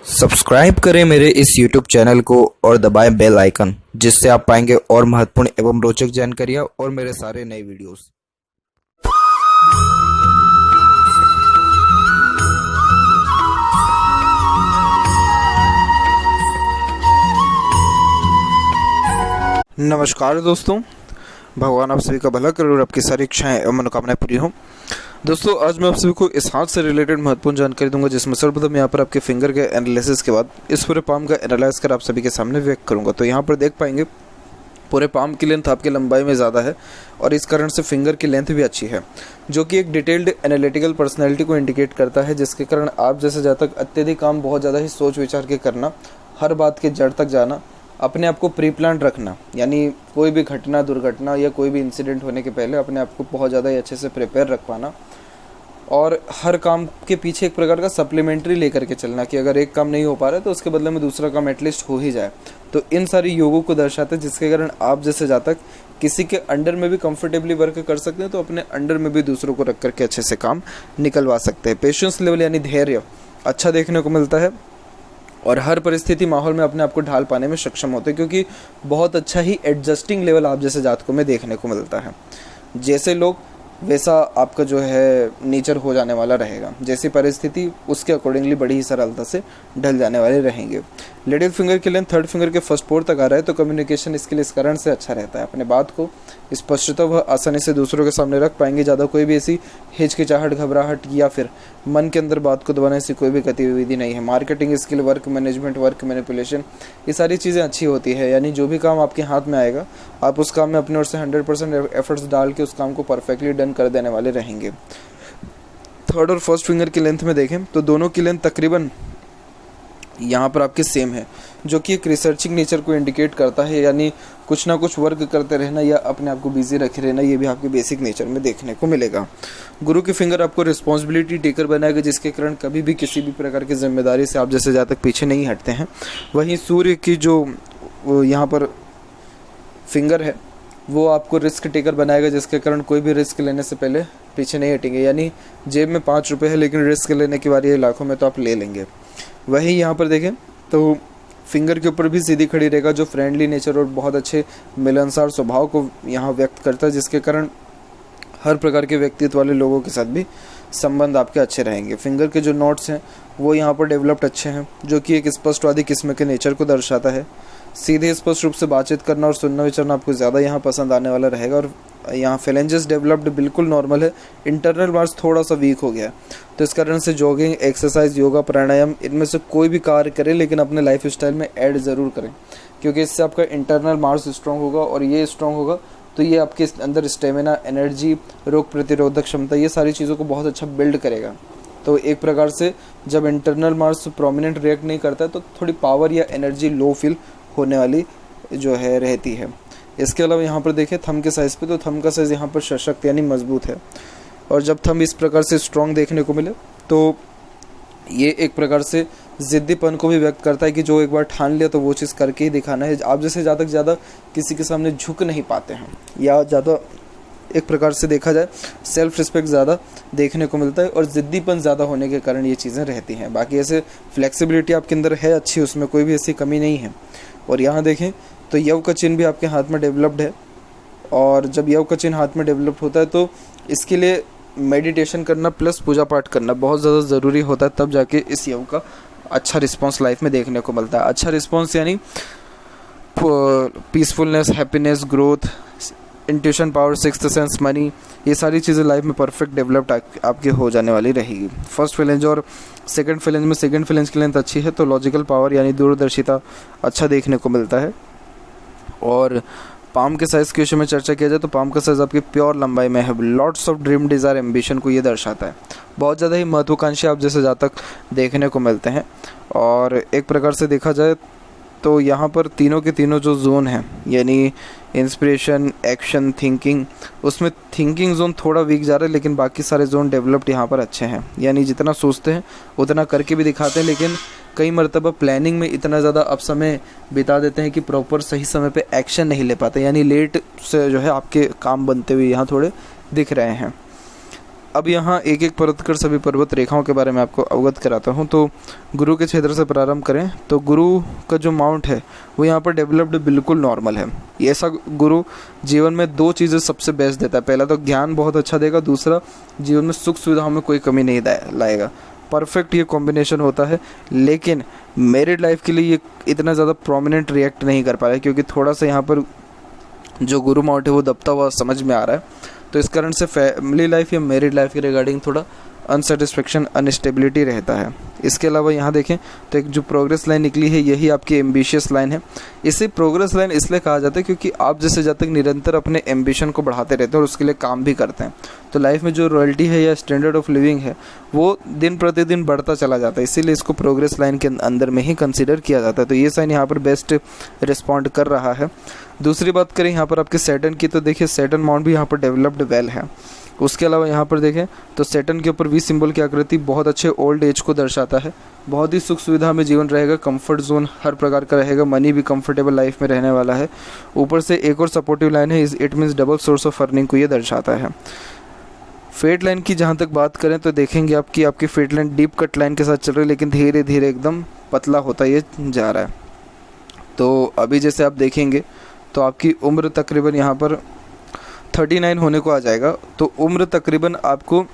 Subscribe करें मेरे इस YouTube चैनल को और दबाएं बेल आइकन, जिससे आप पाएंगे और महत्वपूर्ण एवं रोचक जानकारियाँ और मेरे सारे नए वीडियोस। नमस्कार दोस्तों, भगवान आप सभी का भला करे और आपकी सारी इच्छाएं एवं मनोकामनाएं पूरी हों। दोस्तों, आज मैं आप सभी को इस हाथ से रिलेटेड महत्वपूर्ण जानकारी दूंगा, जिसमें सर्वप्रथम यहाँ पर आपके फिंगर के एनालिसिस के बाद इस पूरे पाम का एनालाइज कर आप सभी के सामने व्यक्त करूंगा। तो यहाँ पर देख पाएंगे पूरे पाम की लेंथ आपकी लंबाई में ज़्यादा है और इस कारण से फिंगर की लेंथ भी अच्छी है, जो कि एक डिटेल्ड एनालिटिकल पर्सनैलिटी को इंडिकेट करता है, जिसके कारण आप जैसे जातक अत्यधिक काम बहुत ज़्यादा ही सोच विचार के करना, हर बात के जड़ तक जाना, अपने आप को प्री प्लान रखना, यानी कोई भी घटना दुर्घटना या कोई भी इंसिडेंट होने के पहले अपने आप को बहुत ज़्यादा ही अच्छे से प्रिपेयर रख पाना और हर काम के पीछे एक प्रकार का सप्लीमेंट्री लेकर के चलना कि अगर एक काम नहीं हो पा रहा है तो उसके बदले में दूसरा काम एटलीस्ट हो ही जाए। तो इन सारी योगों को दर्शाते हैं, जिसके कारण आप जैसे जातक किसी के अंडर में भी कंफर्टेबली वर्क कर सकते हैं, तो अपने अंडर में भी दूसरों को रख करके अच्छे से काम निकलवा सकते हैं। पेशेंस लेवल यानी धैर्य अच्छा देखने को मिलता है और हर परिस्थिति माहौल में अपने आप को ढाल पाने में सक्षम होते हैं, क्योंकि बहुत अच्छा ही एडजस्टिंग लेवल आप जैसे जातकों में देखने को मिलता है। जैसे लोग वैसा आपका जो है नेचर हो जाने वाला रहेगा, जैसी परिस्थिति उसके अकॉर्डिंगली बड़ी ही सरलता से ढल जाने वाले रहेंगे। लिटिल फिंगर के लेंथ थर्ड फिंगर के फर्स्ट पोर तक आ रहा है, तो कम्युनिकेशन इसके लिए इस कारण से अच्छा रहता है। अपने बात को स्पष्टता व आसानी से दूसरों के सामने रख पाएंगे। ज़्यादा कोई भी ऐसी हिचकिचाहट, घबराहट या फिर मन के अंदर बात को दबाने से कोई भी गतिविधि नहीं है। Marketing skill, work management, work manipulation, ये सारी चीज़ें अच्छी होती है, यानी जो भी काम आपके हाथ में आएगा आप उस काम में अपने ओर से 100% एफर्ट्स डाल के उस काम को परफेक्टली डन कर देने वाले रहेंगे। थर्ड और फर्स्ट फिंगर की लेंथ में देखें तो दोनों की लेंथ तकरीबन यहाँ पर आपके सेम है, जो कि एक रिसर्चिंग नेचर को इंडिकेट करता है, यानी कुछ ना कुछ वर्क करते रहना या अपने आप को बिजी रखे रहना, ये भी आपके बेसिक नेचर में देखने को मिलेगा। गुरु की फिंगर आपको रिस्पॉन्सिबिलिटी टेकर बनाएगा, जिसके कारण कभी भी किसी भी प्रकार की जिम्मेदारी से आप जैसे जातक पीछे नहीं हटते हैं। वहीं सूर्य की जो यहाँ पर फिंगर है वो आपको रिस्क टेकर बनाएगा, जिसके कारण कोई भी रिस्क लेने से पहले पीछे नहीं हटेंगे, यानी जेब में 5 रुपये है लेकिन रिस्क लेने की बारी है लाखों में, तो आप ले लेंगे। वहीं यहाँ पर देखें तो फिंगर के ऊपर भी सीधी खड़ी रहेगा, जो फ्रेंडली नेचर और बहुत अच्छे मिलनसार स्वभाव को यहाँ व्यक्त करता है, जिसके कारण हर प्रकार के व्यक्तित्व वाले लोगों के साथ भी संबंध आपके अच्छे रहेंगे। फिंगर के जो नोट्स हैं वो यहाँ पर डेवलप्ड अच्छे हैं, जो कि एक स्पष्टवादी किस्म के नेचर को दर्शाता है। सीधे स्पष्ट रूप से बातचीत करना और सुनना विचारना आपको ज़्यादा यहाँ पसंद आने वाला रहेगा। और यहाँ फेलेंजेस डेवलप्ड बिल्कुल नॉर्मल है, इंटरनल मार्स थोड़ा सा वीक हो गया है, तो इस कारण से जॉगिंग, एक्सरसाइज, योगा, प्राणायाम, इनमें से कोई भी कार्य करें लेकिन अपने लाइफ स्टाइल में ऐड ज़रूर करें, क्योंकि इससे आपका इंटरनल मार्स स्ट्रॉन्ग होगा और ये स्ट्रॉन्ग होगा तो ये आपके अंदर स्टेमिना, एनर्जी, रोग प्रतिरोधक क्षमता, ये सारी चीज़ों को बहुत अच्छा बिल्ड करेगा। तो एक प्रकार से जब इंटरनल मार्स प्रोमिनेंट रिएक्ट नहीं करता है तो थोड़ी पावर या एनर्जी लो फील होने वाली जो है रहती है। इसके अलावा यहाँ पर देखें थंब के साइज़ पे, तो थंब का साइज़ यहाँ पर सशक्त यानी मजबूत है, और जब थंब इस प्रकार से स्ट्रॉन्ग देखने को मिले तो ये एक प्रकार से ज़िद्दीपन को भी व्यक्त करता है कि जो एक बार ठान लिया तो वो चीज़ करके ही दिखाना है। आप जैसे ज़्यादा किसी के सामने झुक नहीं पाते हैं, या ज़्यादा एक प्रकार से देखा जाए सेल्फ रिस्पेक्ट ज़्यादा देखने को मिलता है और ज़िद्दीपन ज़्यादा होने के कारण ये चीज़ें रहती हैं। बाकी ऐसे फ्लेक्सिबिलिटी आपके अंदर है अच्छी, उसमें कोई भी ऐसी कमी नहीं है। और यहाँ देखें तो यव का चिन्ह भी आपके हाथ में डेवलप्ड है, और जब यव का चिन्ह हाथ में डेवलप्ड होता है तो इसके लिए मेडिटेशन करना प्लस पूजा पाठ करना बहुत ज़्यादा ज़रूरी होता है, तब जाके इस यव का अच्छा रिस्पॉन्स लाइफ में देखने को मिलता है। अच्छा रिस्पॉन्स यानी peacefulness, happiness, growth, intuition power, sixth sense, money, ये सारी चीज़ें लाइफ में परफेक्ट डेवलप्ड आपके हो जाने वाली रहेगी। फर्स्ट फिलेंज और सेकंड फिलेंज में सेकंड फिलेंज की लेंथ अच्छी है, तो लॉजिकल पावर यानी दूरदर्शिता अच्छा देखने को मिलता है। और पाम के साइज़ के विषय में चर्चा किया जाए तो पाम का साइज़ आपकी प्योर लंबाई में है, lots of dream, desire, ambition को ये दर्शाता है। बहुत ज़्यादा ही महत्वाकांक्षी आप जैसे जातक देखने को मिलते हैं। और एक प्रकार से देखा जाए तो यहाँ पर तीनों के तीनों जो जोन हैं, यानी इंस्पिरेशन, एक्शन, थिंकिंग, उसमें थिंकिंग जोन थोड़ा वीक जा रहा है, लेकिन बाकी सारे जोन डेवलप्ड यहाँ पर अच्छे हैं, यानी जितना सोचते हैं उतना करके भी दिखाते हैं, लेकिन कई मरतबा प्लानिंग में इतना ज़्यादा अब समय बिता देते हैं कि प्रॉपर सही समय पे एक्शन नहीं ले पाते, यानी लेट से जो है आपके काम बनते हुए यहाँ थोड़े दिख रहे हैं। अब यहाँ एक एक परत कर सभी पर्वत रेखाओं के बारे में आपको अवगत कराता हूँ। तो गुरु के क्षेत्र से प्रारंभ करें तो गुरु का जो माउंट है वो यहाँ पर डेवलप्ड बिल्कुल नॉर्मल है। ये ऐसा गुरु जीवन में दो चीज़ें सबसे बेस्ट देता है, पहला तो ज्ञान बहुत अच्छा देगा, दूसरा जीवन में सुख सुविधाओं में कोई कमी नहीं लाएगा। परफेक्ट ये कॉम्बिनेशन होता है। लेकिन मैरिड लाइफ के लिए ये इतना ज़्यादा प्रोमिनेंट रिएक्ट नहीं कर पा रहा है, क्योंकि थोड़ा सा यहाँ पर जो गुरु माउंट है वो दबता हुआ समझ में आ रहा है। तो इस कारण से फैमिली लाइफ या मैरिड लाइफ के रिगार्डिंग थोड़ा अनसेटिस्फेक्शन, अनस्टेबिलिटी रहता है। इसके अलावा यहाँ देखें तो एक जो प्रोग्रेस लाइन निकली है यही आपकी एम्बिशियस लाइन है। इसे प्रोग्रेस लाइन इसलिए कहा जाता है क्योंकि आप जैसे जब तक निरंतर अपने एम्बिशन को बढ़ाते रहते हैं और उसके लिए काम भी करते हैं तो लाइफ में जो रॉयल्टी है या स्टैंडर्ड ऑफ लिविंग है वो दिन प्रतिदिन बढ़ता चला जाता है, इसीलिए इसको प्रोग्रेस लाइन के अंदर में ही कंसिडर किया जाता है। तो ये साइन यहाँ पर बेस्ट रिस्पॉन्ड कर रहा है। दूसरी बात करें यहाँ पर आपके सैटर्न की, तो देखिए सैटर्न माउंट भी यहाँ पर डेवलप्ड वेल है। उसके अलावा यहाँ पर देखें तो सैटर्न के ऊपर वी सिंबल की आकृति बहुत अच्छे ओल्ड एज को दर्शाता है। बहुत ही सुख सुविधा में जीवन रहेगा, कंफर्ट जोन हर प्रकार का रहेगा, मनी भी कंफर्टेबल लाइफ में रहने वाला है। ऊपर से एक और सपोर्टिव लाइन है, it means double source of earning को ये दर्शाता है। फेट लाइन की जहाँ तक बात करें तो देखेंगे आपकी fate line deep cut line के साथ चल रही है, लेकिन धीरे धीरे एकदम पतला होता ये जा रहा है। तो अभी जैसे आप देखेंगे तो आपकी उम्र तकरीबन यहाँ पर 39 होने को आ जाएगा। तो उम्र तकरीबन आपको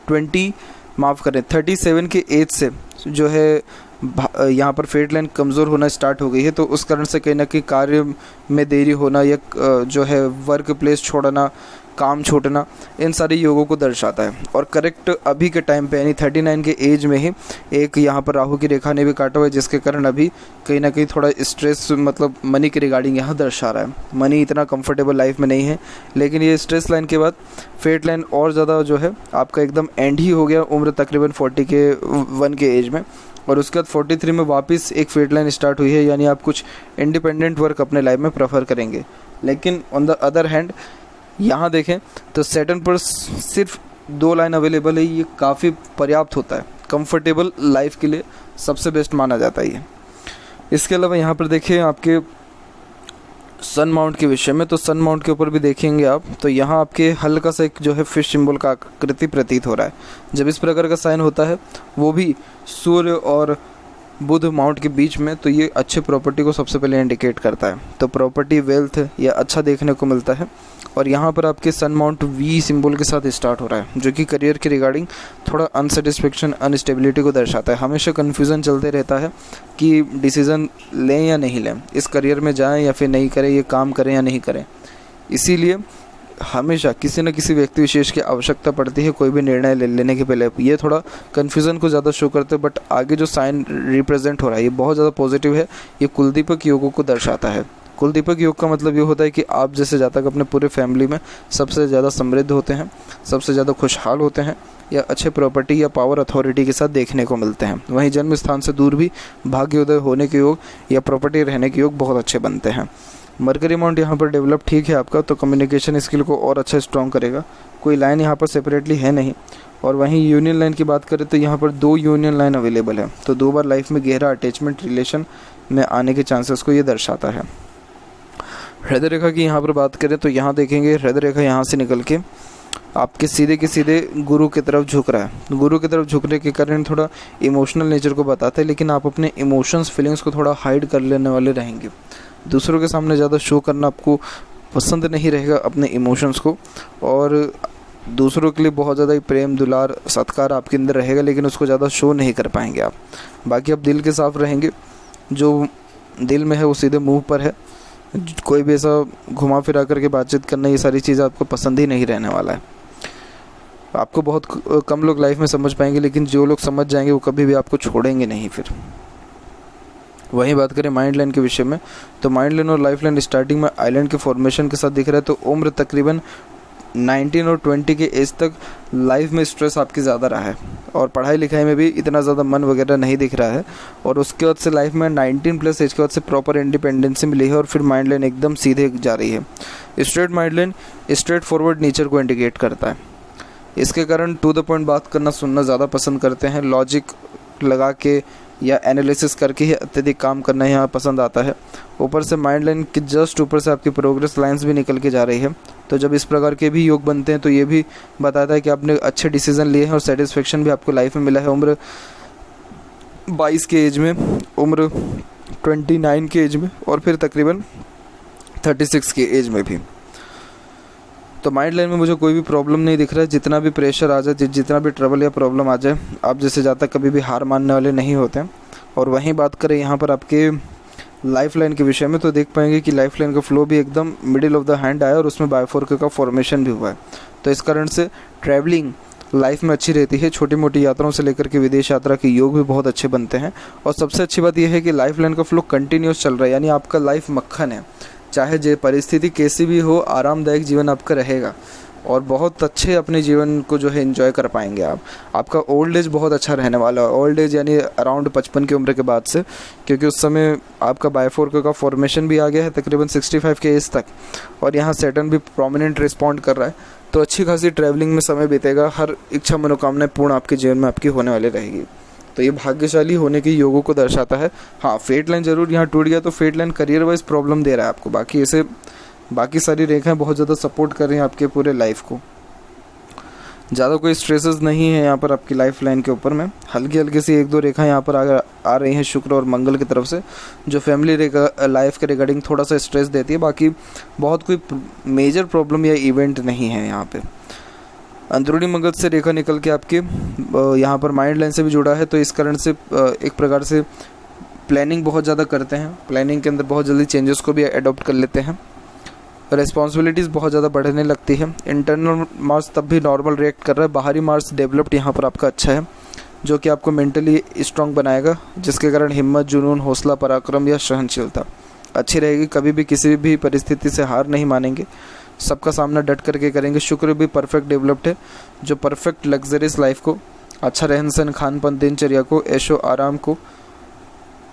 37 के एज से जो है यहाँ पर फेट लाइन कमज़ोर होना स्टार्ट हो गई है। तो उस कारण से कहीं ना कहीं कार्य में देरी होना या जो है वर्क प्लेस छोड़ना, काम छोड़ना, इन सारे योगों को दर्शाता है। और करेक्ट अभी के टाइम पे यानी 39 के एज में ही एक यहाँ पर राहु की रेखा ने भी काटा हुआ है, जिसके कारण अभी कहीं ना कहीं थोड़ा स्ट्रेस मतलब मनी के रिगार्डिंग यहाँ दर्शा रहा है। मनी इतना कंफर्टेबल लाइफ में नहीं है, लेकिन ये स्ट्रेस लाइन के बाद फेट लाइन और ज़्यादा जो है आपका एकदम एंड ही हो गया उम्र तकरीबन 41 के एज में। और उसके बाद 43 में वापस एक फेट लाइन स्टार्ट हुई है, यानी आप कुछ इंडिपेंडेंट वर्क अपने लाइफ में प्रेफर करेंगे। लेकिन ऑन द अदर हैंड यहाँ देखें तो सैटर्न पर सिर्फ 2 लाइन अवेलेबल है, ये काफ़ी पर्याप्त होता है, कंफर्टेबल लाइफ के लिए सबसे बेस्ट माना जाता है ये। इसके अलावा यहाँ पर देखिए आपके सन माउंट के विषय में, तो सन माउंट के ऊपर भी देखेंगे आप तो यहाँ आपके हल्का सा एक जो है फिश सिंबल का आकृति प्रतीत हो रहा है। जब इस प्रकार का साइन होता है वो भी सूर्य और बुध माउंट के बीच में, तो ये अच्छे प्रॉपर्टी को सबसे पहले इंडिकेट करता है। तो प्रॉपर्टी, वेल्थ या अच्छा देखने को मिलता है। और यहाँ पर आपके सन माउंट वी सिंबल के साथ स्टार्ट हो रहा है, जो कि करियर के रिगार्डिंग थोड़ा अनसेटिस्फेक्शन, अनस्टेबिलिटी को दर्शाता है। हमेशा कन्फ्यूज़न चलते रहता है कि डिसीज़न लें या नहीं लें, इस करियर में जाएं या फिर नहीं करें, ये काम करें या नहीं करें। इसीलिए हमेशा किसी न किसी व्यक्ति विशेष की आवश्यकता पड़ती है कोई भी निर्णय लेने के पहले। ये थोड़ा कन्फ्यूज़न को ज़्यादा शो करते हैं, बट आगे जो साइन रिप्रेजेंट हो रहा है ये बहुत ज़्यादा पॉजिटिव है। ये कुलदीपक योगों को दर्शाता है। कुलदीपक योग का मतलब ये होता है कि आप जैसे जातक अपने पूरे फैमिली में सबसे ज़्यादा समृद्ध होते हैं, सबसे ज़्यादा खुशहाल होते हैं, या अच्छे प्रॉपर्टी या पावर अथॉरिटी के साथ देखने को मिलते हैं। वहीं जन्म स्थान से दूर भी भाग्योदय होने के योग या प्रॉपर्टी रहने के योग बहुत अच्छे बनते हैं। मरकरी माउंट यहाँ पर डेवलप ठीक है आपका, तो कम्युनिकेशन स्किल को और अच्छा स्ट्रॉन्ग करेगा। कोई लाइन यहाँ पर सेपरेटली है नहीं। और वहीं यूनियन लाइन की बात करें तो यहाँ पर 2 यूनियन लाइन अवेलेबल है, तो 2 बार लाइफ में गहरा अटैचमेंट रिलेशन में आने के चांसेस को ये दर्शाता है। हृदय रेखा की यहाँ पर बात करें तो यहाँ देखेंगे हृदय रेखा यहाँ से निकल के आपके सीधे के सीधे गुरु की तरफ झुक रहा है। गुरु की तरफ झुकने के कारण थोड़ा इमोशनल नेचर को बताता है, लेकिन आप अपने इमोशंस, फीलिंग्स को थोड़ा हाइड कर लेने वाले रहेंगे। दूसरों के सामने ज़्यादा शो करना आपको पसंद नहीं रहेगा अपने इमोशंस को, और दूसरों के लिए बहुत ज़्यादा ही प्रेम, दुलार, सत्कार आपके अंदर रहेगा, लेकिन उसको ज़्यादा शो नहीं कर पाएंगे आप। बाकी आप दिल के साफ रहेंगे, जो दिल में है वो सीधे मुंह पर है। कोई भी ऐसा घुमा फिरा करके बातचीत करना, ये सारी चीज़ें आपको पसंद ही नहीं रहने वाला है। आपको बहुत कम लोग लाइफ में समझ पाएंगे, लेकिन जो लोग समझ जाएंगे वो कभी भी आपको छोड़ेंगे नहीं फिर। वहीं बात करें माइंड लाइन के विषय में, तो माइंड लाइन और लाइफ लाइन स्टार्टिंग में आइलैंड के फॉर्मेशन के साथ दिख रहा है। तो उम्र तकरीबन 19 और 20 के एज तक लाइफ में स्ट्रेस आपकी ज़्यादा रहा है, और पढ़ाई लिखाई में भी इतना ज़्यादा मन वगैरह नहीं दिख रहा है। और उसके बाद से लाइफ में 19 प्लस एज के बाद से प्रॉपर इंडिपेंडेंसी मिली है, और फिर माइंड लाइन एकदम सीधे जा रही है। Straight mind line straight forward nature को इंडिकेट करता है। इसके कारण टू द पॉइंट बात करना, सुनना ज़्यादा पसंद करते हैं। लॉजिक लगा के या एनालिसिस करके ही अत्यधिक काम करना यहाँ पसंद आता है। ऊपर से माइंड लाइन के जस्ट ऊपर से आपकी प्रोग्रेस लाइंस भी निकल के जा रही है। तो जब इस प्रकार के भी योग बनते हैं तो ये भी बताता है कि आपने अच्छे डिसीजन लिए हैं और सेटिस्फेक्शन भी आपको लाइफ में मिला है। उम्र 22 के एज में, उम्र 29 के एज में और फिर तकरीबन 36 के एज में भी। तो माइंड लाइन में मुझे कोई भी प्रॉब्लम नहीं दिख रहा है। जितना भी प्रेशर आ जाए, जितना भी ट्रबल या प्रॉब्लम आ जाए, आप जैसे ज़्यादा कभी भी हार मानने वाले नहीं होते हैं। और वहीं बात करें यहाँ पर आपके लाइफ लाइन के विषय में, तो देख पाएंगे कि लाइफ लाइन का फ्लो भी एकदम मिडिल ऑफ द हैंड आया और उसमें बायोफोर्क का फॉर्मेशन भी हुआ है। तो इस कारण से ट्रैवलिंग लाइफ में अच्छी रहती है। छोटी मोटी यात्राओं से लेकर के विदेश यात्रा के योग भी बहुत अच्छे बनते हैं। और सबसे अच्छी बात यह है कि लाइफ लाइन का फ्लो कंटिन्यूस चल रहा है, यानी आपका लाइफ मक्खन है। चाहे जो परिस्थिति कैसी भी हो, आरामदायक जीवन आपका रहेगा और बहुत अच्छे अपने जीवन को जो है एंजॉय कर पाएंगे आप। आपका ओल्ड एज बहुत अच्छा रहने वाला है। ओल्ड एज यानी अराउंड 55 की उम्र के बाद से, क्योंकि उस समय आपका बायोफोर्क का फॉर्मेशन भी आ गया है तकरीबन 65 के एज तक, और यहाँ सैटर्न भी प्रोमिनेंट रिस्पॉन्ड कर रहा है। तो अच्छी खासी ट्रैवलिंग में समय बीतेगा। हर इच्छा मनोकामनाएं पूर्ण आपके जीवन में आपकी होने वाली रहेगी। तो ये भाग्यशाली होने के योगों को दर्शाता है। हाँ, फेट लाइन जरूर यहाँ टूट गया तो fate line career wise problem दे रहा है आपको। बाकी ऐसे बाकी सारी रेखाएं बहुत ज़्यादा सपोर्ट कर रही हैं आपके पूरे लाइफ को। ज़्यादा कोई स्ट्रेसेस नहीं है यहाँ पर आपकी लाइफ लाइन के ऊपर में। हल्की हल्की सी 1-2 रेखा यहाँ पर आ रही हैं शुक्र और मंगल की तरफ से, जो फैमिली लाइफ के रिगार्डिंग थोड़ा सा स्ट्रेस देती है। बाकी बहुत कोई मेजर प्रॉब्लम या इवेंट नहीं है यहाँ पे। अंदरूनी मंगल से रेखा निकल के आपके यहाँ पर माइंड लाइन से भी जुड़ा है, तो इस कारण से एक प्रकार से प्लानिंग बहुत ज़्यादा करते हैं। प्लानिंग के अंदर बहुत जल्दी चेंजेस को भी अडॉप्ट कर लेते हैं। रिस्पॉन्सिबिलिटीज़ बहुत ज़्यादा बढ़ने लगती है। इंटरनल मार्स तब भी नॉर्मल रिएक्ट कर रहा है। बाहरी मार्स डेवलप्ड यहाँ पर आपका अच्छा है, जो कि आपको मेंटली स्ट्रॉन्ग बनाएगा, जिसके कारण हिम्मत, जुनून, हौसला, पराक्रम या सहनशीलता अच्छी रहेगी। कभी भी किसी भी परिस्थिति से हार नहीं मानेंगे, सबका सामना डट करके करेंगे। शुक्र भी परफेक्ट डेवलप्ड है, जो परफेक्ट लग्जरियस लाइफ को, अच्छा रहन सहन, खान पान, दिनचर्या को, ऐशो आराम को,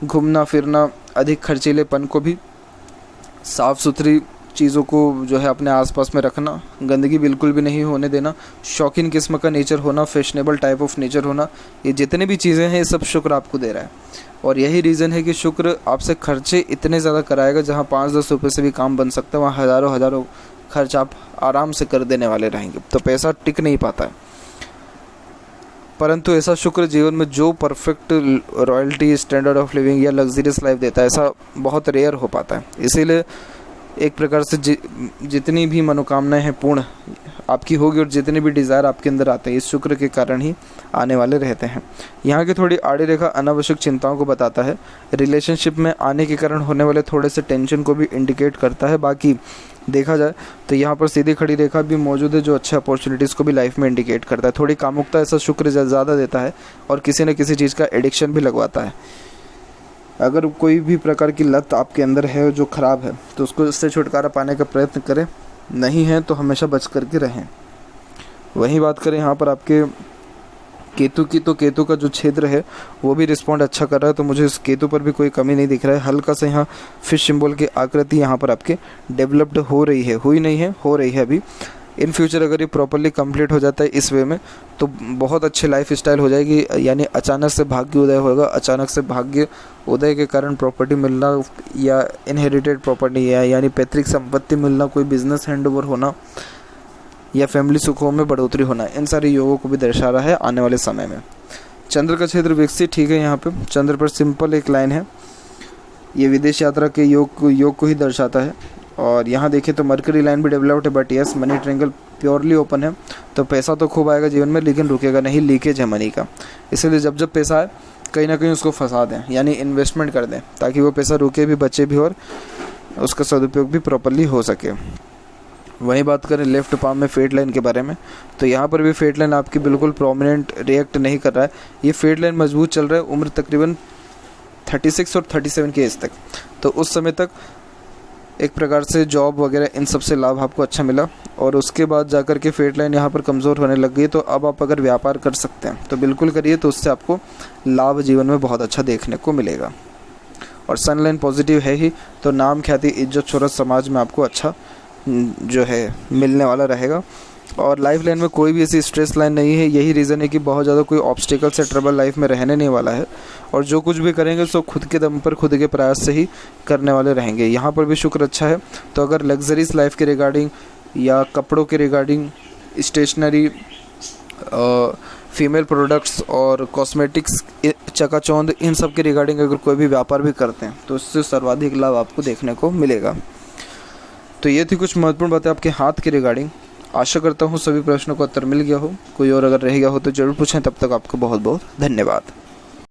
घूमना फिरना, अधिक खर्चीलेपन को भी, साफ़ सुथरी चीज़ों को जो है अपने आसपास में रखना, गंदगी बिल्कुल भी नहीं होने देना, शौकीन किस्म का नेचर होना, फैशनेबल टाइप ऑफ नेचर होना, ये जितने भी चीज़ें हैं ये सब शुक्र आपको दे रहा है। और यही रीज़न है कि शुक्र आपसे खर्चे इतने ज़्यादा कराएगा, जहाँ 5-10 रुपये से भी काम बन सकता है, वहाँ हज़ारों खर्च आप आराम से कर देने वाले रहेंगे। तो पैसा टिक नहीं पाता है, परंतु ऐसा शुक्र जीवन में जो perfect royalty, standard of living या लग्जरियस लाइफ देता है, ऐसा बहुत रेयर हो पाता है। इसीलिए एक प्रकार से जितनी भी मनोकामनाएं हैं पूर्ण आपकी होगी, और जितने भी डिज़ायर आपके अंदर आते हैं इस शुक्र के कारण ही आने वाले रहते हैं। यहाँ की थोड़ी आड़ी रेखा अनावश्यक चिंताओं को बताता है। रिलेशनशिप में आने के कारण होने वाले थोड़े से टेंशन को भी इंडिकेट करता है। बाकी देखा जाए तो यहाँ पर सीधी खड़ी रेखा भी मौजूद है, जो अच्छे अपॉर्चुनिटीज़ को भी लाइफ में इंडिकेट करता है। थोड़ी कामुकता ऐसा शुक्र ज़्यादा देता है और किसी न किसी चीज़ का एडिक्शन भी लगवाता है। अगर कोई भी प्रकार की लत आपके अंदर है जो ख़राब है, तो उसको इससे छुटकारा पाने का प्रयत्न करें, नहीं है तो हमेशा बच करके रहें। वहीं बात करें यहाँ पर आपके केतु की, तो केतु का जो क्षेत्र है वो भी रिस्पॉन्ड अच्छा कर रहा है। तो मुझे इस केतु पर भी कोई कमी नहीं दिख रहा है। हल्का सा यहाँ फिश सिंबल की आकृति यहाँ पर आपके डेवलप्ड हो रही है, हुई नहीं है, हो रही है अभी। इन फ्यूचर अगर ये प्रॉपरली कंप्लीट हो जाता है इस वे में, तो बहुत अच्छी लाइफ स्टाइल हो जाएगी। यानी अचानक से भाग्य उदय होगा। अचानक से भाग्य उदय के कारण प्रॉपर्टी मिलना या इनहेरिटेड प्रॉपर्टी यानी पैतृक संपत्ति मिलना, कोई बिजनेस हैंडओवर होना या फैमिली सुखों में बढ़ोतरी होना, इन सारे योगों को भी दर्शा रहा है आने वाले समय में। चंद्र का क्षेत्र विकसित ठीक है। यहाँ पे चंद्र पर सिंपल एक लाइन है, ये विदेश यात्रा के योग को ही दर्शाता है। और यहाँ देखें तो मरकरी लाइन भी डेवलप्ड है, but yes money triangle purely open है। तो पैसा तो खूब आएगा जीवन में, लेकिन रुकेगा नहीं, लीकेज है मनी का। इसलिए जब जब पैसा आए कहीं ना कहीं उसको फंसा दें, यानी इन्वेस्टमेंट कर दें, ताकि वो पैसा रुके भी, बचे भी और उसका सदुपयोग भी प्रॉपरली हो सके। वहीं बात करें लेफ्ट पाम में फेट लाइन के बारे में, तो यहाँ पर भी फेट लाइन आपकी बिल्कुल प्रोमिनेंट रिएक्ट नहीं कर रहा है। ये फेट लाइन मजबूत चल रहा है उम्र तकरीबन 36 और 37 के एज तक। तो उस समय तक एक प्रकार से जॉब वगैरह इन सब से लाभ आपको अच्छा मिला, और उसके बाद जाकर के फेट लाइन यहाँ पर कमज़ोर होने लग गई। तो अब आप अगर व्यापार कर सकते हैं तो बिल्कुल करिए, तो उससे आपको लाभ जीवन में बहुत अच्छा देखने को मिलेगा। और सन लाइन पॉजिटिव है ही, तो नाम, ख्याति, इज्जत, शोहरत समाज में आपको अच्छा जो है मिलने वाला रहेगा। और लाइफ लाइन में कोई भी ऐसी स्ट्रेस लाइन नहीं है। यही रीज़न है कि बहुत ज़्यादा कोई ऑब्स्टिकल से ट्रबल लाइफ में रहने नहीं वाला है, और जो कुछ भी करेंगे सो खुद के दम पर खुद के प्रयास से ही करने वाले रहेंगे। यहाँ पर भी शुक्र अच्छा है। तो अगर लग्जरीज लाइफ के रिगार्डिंग या कपड़ों के रिगार्डिंग, स्टेशनरी, फीमेल प्रोडक्ट्स और कॉस्मेटिक्स, चकाचौंध, इन सब के रिगार्डिंग अगर कोई भी व्यापार भी करते हैं तो इससे सर्वाधिक लाभ आपको देखने को मिलेगा। तो ये थी कुछ महत्वपूर्ण बातें आपके हाथ के रिगार्डिंग। आशा करता हूँ सभी प्रश्नों का उत्तर मिल गया हो। कोई और अगर रह गया हो तो ज़रूर पूछें। तब तक आपको बहुत बहुत धन्यवाद।